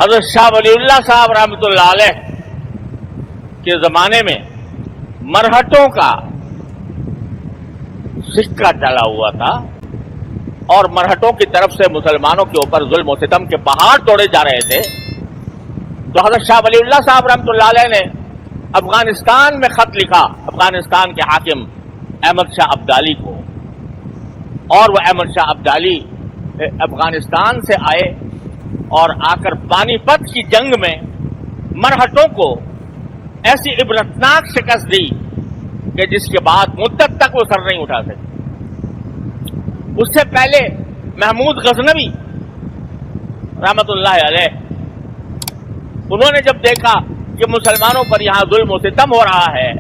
حضرت شاہ ولی اللہ صاحب رحمۃ اللہ علیہ کے زمانے میں مرہٹوں کا سکہ چلا ہوا تھا اور مرہٹوں کی طرف سے مسلمانوں کے اوپر ظلم و ستم کے پہاڑ توڑے جا رہے تھے. تو حضرت شاہ ولی اللہ صاحب رحمۃ اللہ علیہ نے افغانستان میں خط لکھا افغانستان کے حاکم احمد شاہ ابدالی کو، اور وہ احمد شاہ ابدالی افغانستان سے آئے اور آ کر پانی پت کی جنگ میں مرہٹوں کو ایسی عبرتناک شکست دی کہ جس کے بعد مدت تک وہ سر نہیں اٹھا سکے. اس سے پہلے محمود غزنوی رحمت اللہ علیہ، انہوں نے جب دیکھا کہ مسلمانوں پر یہاں ظلم و ستم ہو رہا ہے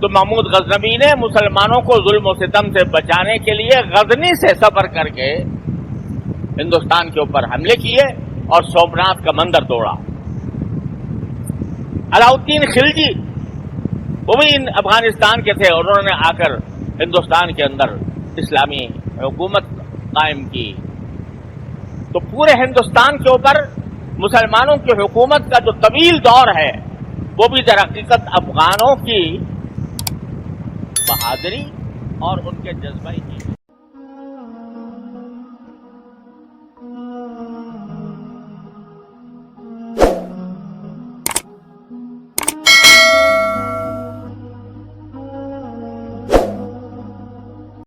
تو محمود غزنوی نے مسلمانوں کو ظلم و ستم سے بچانے کے لیے غزنی سے سفر کر کے ہندوستان کے اوپر حملے کیے اور سومناتھ کا مندر توڑا. علاؤالدین خلجی وہ بھی افغانستان کے تھے اور انہوں نے آ کر ہندوستان کے اندر اسلامی حکومت قائم کی. تو پورے ہندوستان کے اوپر مسلمانوں کی حکومت کا جو طویل دور ہے وہ بھی در حقیقت افغانوں کی بہادری اور ان کے جذبہ کی